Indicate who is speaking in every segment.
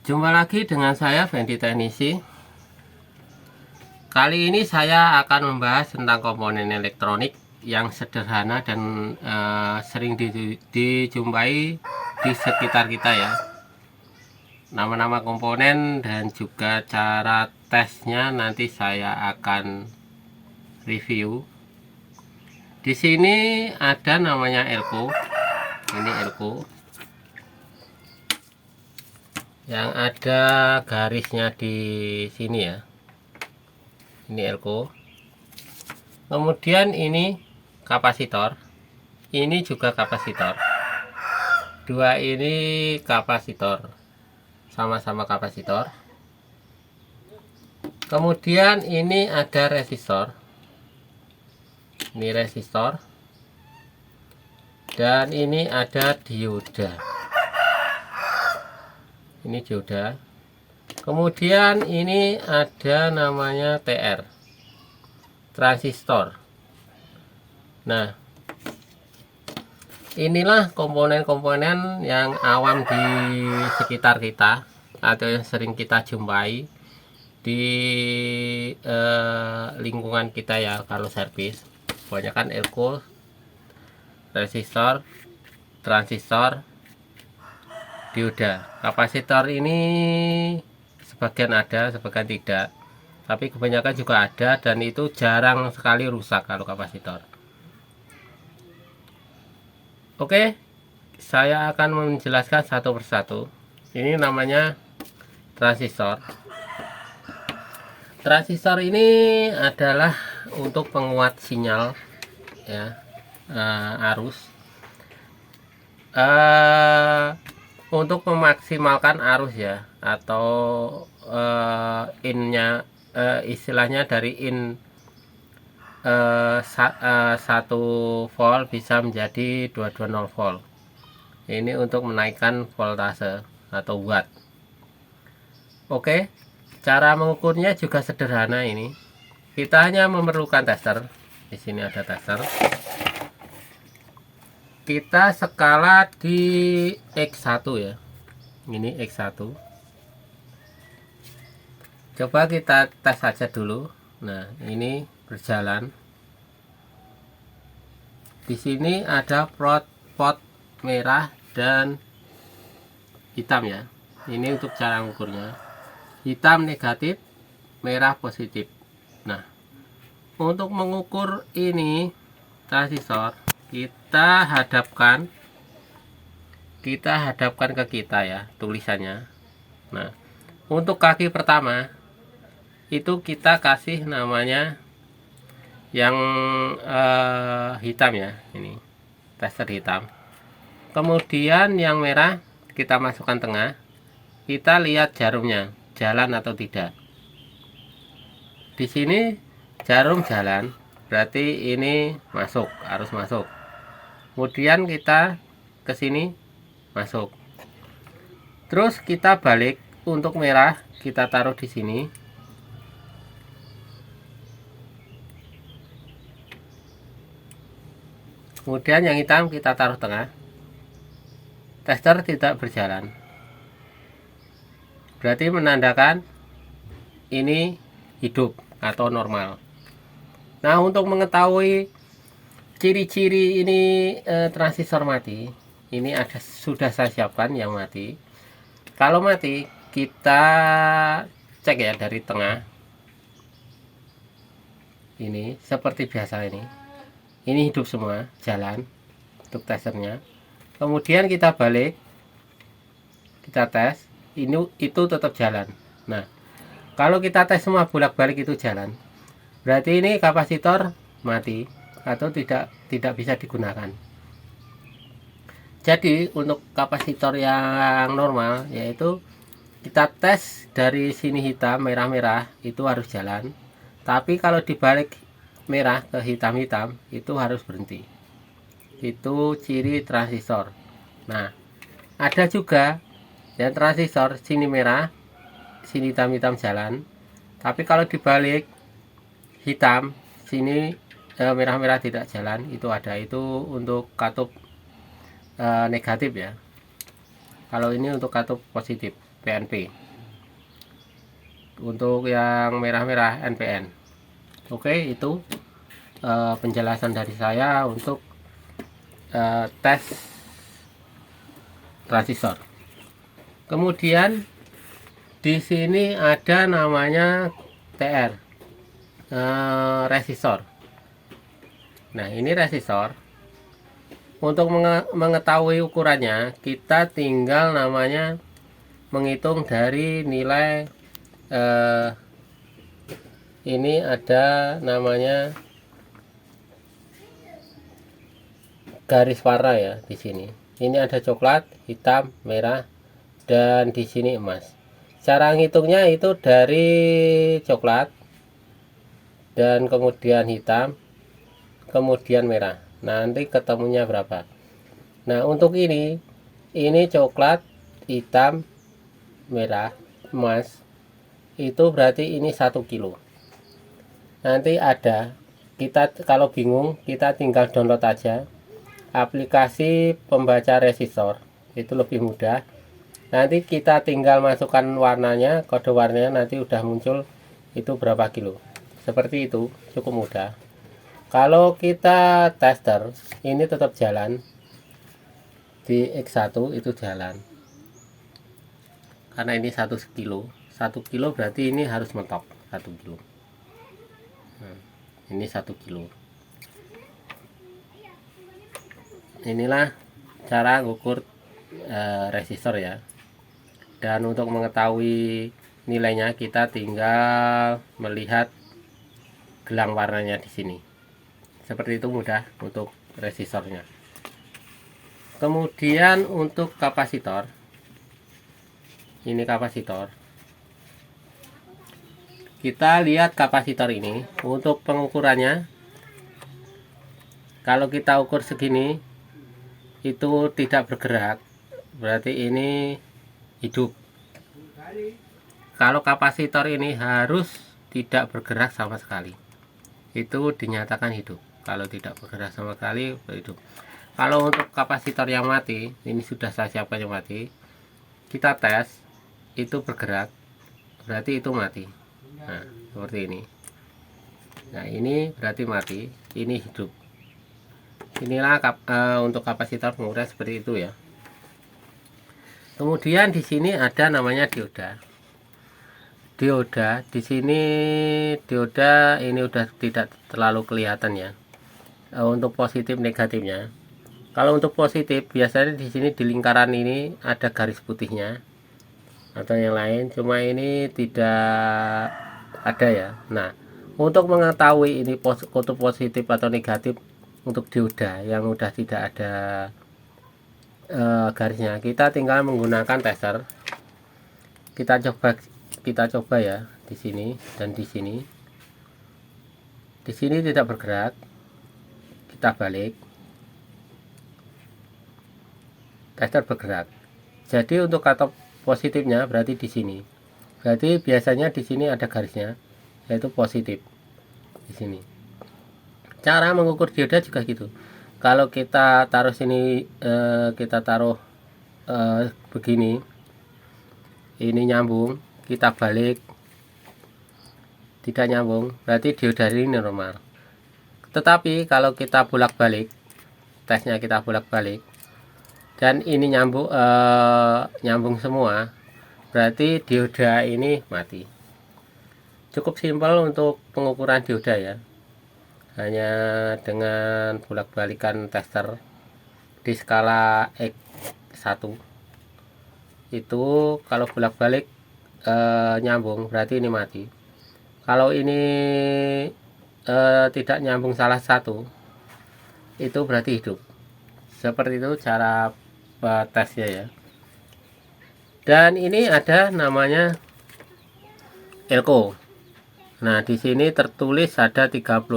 Speaker 1: Jumpa lagi dengan saya Fendi Teknisi. Kali ini saya akan membahas tentang komponen elektronik yang sederhana dan sering dijumpai di sekitar kita ya. Nama-nama komponen dan juga cara tesnya nanti saya akan review. Di sini ada namanya elko. Ini elko. Yang ada garisnya di sini ya, ini elko. Kemudian ini kapasitor, ini juga kapasitor. Dua ini kapasitor, sama-sama kapasitor. Kemudian ini ada resistor, ini resistor, dan ini ada dioda. Ini dioda. Kemudian ini ada namanya TR, transistor. Nah, inilah komponen-komponen yang awam di sekitar kita atau yang sering kita jumpai di lingkungan kita ya. Kalau servis kebanyakan elko, resistor, transistor, dioda. Kapasitor ini sebagian ada, sebagian tidak, tapi kebanyakan juga ada, dan itu jarang sekali rusak kalau kapasitor. Oke, saya akan menjelaskan satu persatu. Ini namanya transistor. Transistor ini adalah untuk penguat sinyal ya, arus, untuk memaksimalkan arus ya, atau innya, istilahnya dari in 1 volt bisa menjadi 220 volt. Ini untuk menaikkan voltase atau watt. Oke, cara mengukurnya juga sederhana. Ini kita hanya memerlukan tester. Di sini ada tester. Kita skala di X1 ya, ini X1. Coba kita tes saja dulu. Nah, ini berjalan. Di sini ada pot merah dan hitam ya. Ini untuk cara mengukurnya. Hitam negatif, merah positif. Nah, untuk mengukur ini transistor, kita hadapkan ke kita ya, tulisannya. Nah, untuk kaki pertama itu kita kasih namanya yang hitam ya, ini tester hitam. Kemudian yang merah kita masukkan tengah. Kita lihat jarumnya jalan atau tidak. Di sini jarum jalan, berarti ini masuk, harus masuk. Kemudian kita ke sini masuk. Terus kita balik, untuk merah kita taruh di sini. Kemudian yang hitam kita taruh tengah. Tester tidak berjalan, berarti menandakan ini hidup atau normal. Nah, untuk mengetahui ciri-ciri ini transistor mati, ini sudah saya siapkan yang mati. Kalau mati, kita cek ya dari tengah. Ini seperti biasa, ini hidup semua, jalan untuk testernya. Kemudian kita balik, kita tes, itu tetap jalan. Nah, kalau kita tes semua bolak-balik itu jalan, berarti ini kapasitor mati atau tidak bisa digunakan. Jadi untuk kapasitor yang normal, yaitu kita tes dari sini hitam, merah-merah, itu harus jalan. Tapi kalau dibalik merah ke hitam-hitam, itu harus berhenti. Itu ciri transistor. Nah, ada juga yang transistor sini merah, sini hitam-hitam jalan. Tapi kalau dibalik hitam, sini merah-merah tidak jalan, itu ada. Itu untuk katup negatif ya. Kalau ini untuk katup positif. PNP. Untuk yang merah-merah NPN. Oke, itu penjelasan dari saya untuk tes transistor. Kemudian di sini ada namanya TR, resistor. Nah, ini resistor. Untuk mengetahui ukurannya, kita tinggal namanya menghitung dari nilai ini ada namanya garis warna ya di sini. Ini ada coklat, hitam, merah, dan di sini emas. Cara ngitungnya itu dari coklat dan kemudian hitam, kemudian merah. Nanti ketemunya berapa? Nah, untuk ini coklat, hitam, merah, emas. Itu berarti ini 1 kilo. Nanti ada, kita kalau bingung kita tinggal download aja aplikasi pembaca resistor, itu lebih mudah. Nanti kita tinggal masukkan warnanya, kode warnanya, nanti udah muncul itu berapa kilo. Seperti itu, cukup mudah. Kalau kita tester ini tetap jalan di X1 itu jalan karena ini 1 kilo. 1 kilo berarti ini harus mentok 1 kilo. Nah, ini 1 kilo. Inilah cara ngukur resistor ya. Dan untuk mengetahui nilainya kita tinggal melihat gelang warnanya di sini. Seperti itu, mudah untuk resistornya. Kemudian untuk kapasitor, ini kapasitor. Kita lihat kapasitor ini untuk pengukurannya. Kalau kita ukur segini itu tidak bergerak, berarti ini hidup. Kalau kapasitor ini harus tidak bergerak sama sekali, itu dinyatakan hidup. Kalau tidak bergerak sama sekali, hidup. Kalau untuk kapasitor yang mati, ini sudah saya siapkan yang mati, kita tes itu bergerak, berarti itu mati. Nah, seperti ini. Nah, ini berarti mati, ini hidup. Inilah untuk kapasitor pengukuran seperti itu ya. Kemudian di sini ada namanya dioda. Dioda di sini, dioda ini udah tidak terlalu kelihatan ya. Untuk positif negatifnya. Kalau untuk positif biasanya di sini di lingkaran ini ada garis putihnya atau yang lain, cuma ini tidak ada ya. Nah, untuk mengetahui ini kutub positif atau negatif untuk dioda yang udah tidak ada garisnya, kita tinggal menggunakan tester. Kita coba ya di sini dan di sini. Di sini tidak bergerak. Kita balik. Tester bergerak. Jadi untuk kutub positifnya berarti di sini. Berarti biasanya di sini ada garisnya, yaitu positif di sini. Cara mengukur dioda juga gitu. Kalau kita taruh sini, kita taruh begini, ini nyambung, kita balik, tidak nyambung, berarti dioda ini normal. Tetapi kalau kita bolak-balik, tesnya kita bolak-balik, dan ini nyambung semua, berarti dioda ini mati. Cukup simpel untuk pengukuran dioda ya, hanya dengan bolak-balikan tester di skala X1 itu. Kalau bolak-balik nyambung berarti ini mati. Kalau ini tidak nyambung salah satu, itu berarti hidup. Seperti itu cara tesnya ya. Dan ini ada namanya elko. Nah, di sini tertulis ada 35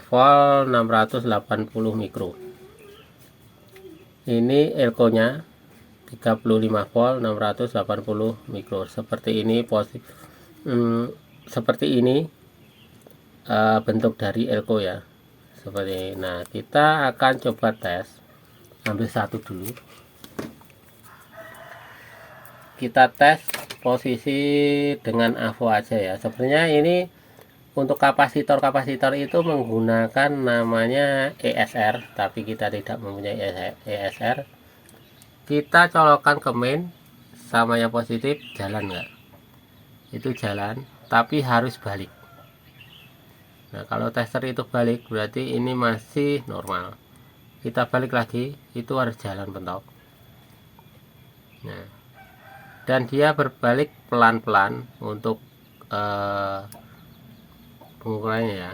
Speaker 1: volt 680 mikro. Ini elko-nya 35 volt 680 mikro. Seperti ini seperti ini bentuk dari elko ya. Seperti ini. Nah, kita akan coba tes. Ambil satu dulu. kita tes posisi dengan AVO aja ya. Sebenarnya ini untuk kapasitor itu menggunakan namanya ESR, tapi kita tidak mempunyai ESR. Kita colokkan ke main, sama yang positif jalan nggak? Itu jalan, tapi harus balik. Nah, kalau tester itu balik berarti ini masih normal. Kita balik lagi, itu harus jalan bentok. Nah, dan dia berbalik pelan-pelan untuk pengukurannya ya.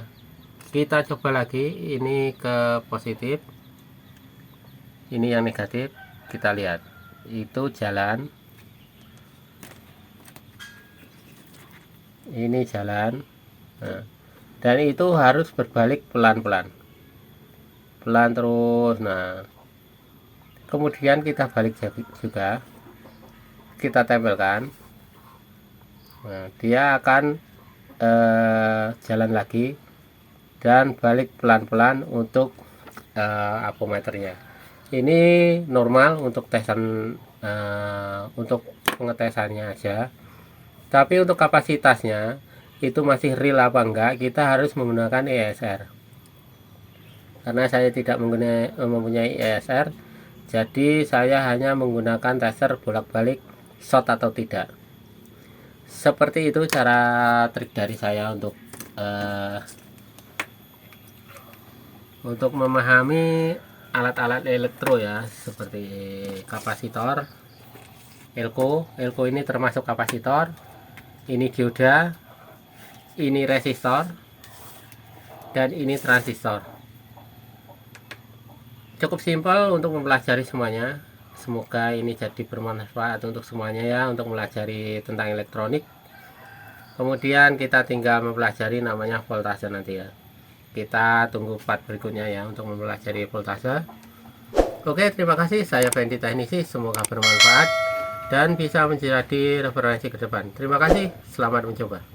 Speaker 1: Kita coba lagi, ini ke positif, ini yang negatif. Kita lihat itu jalan, ini jalan. Nah, dan itu harus berbalik pelan-pelan, pelan terus. Nah, kemudian kita balik juga, kita tempelkan. Nah, dia akan jalan lagi dan balik pelan-pelan untuk apometernya. Ini normal untuk tesan, untuk pengetesannya aja. Tapi untuk kapasitasnya itu masih real apa enggak, kita harus menggunakan ESR. Karena saya tidak mempunyai ESR, jadi saya hanya menggunakan tester bolak-balik short atau tidak. Seperti itu cara trik dari saya untuk memahami alat-alat elektro ya, seperti kapasitor, elko ini termasuk kapasitor, ini dioda, ini resistor, dan ini transistor. Cukup simpel untuk mempelajari semuanya. Semoga ini jadi bermanfaat untuk semuanya ya, untuk mempelajari tentang elektronik. Kemudian kita tinggal mempelajari namanya voltase nanti ya. Kita tunggu part berikutnya ya untuk mempelajari voltase. Oke, terima kasih. Saya Fendi Teknisi. Semoga bermanfaat dan bisa menjadi referensi ke depan. Terima kasih. Selamat mencoba.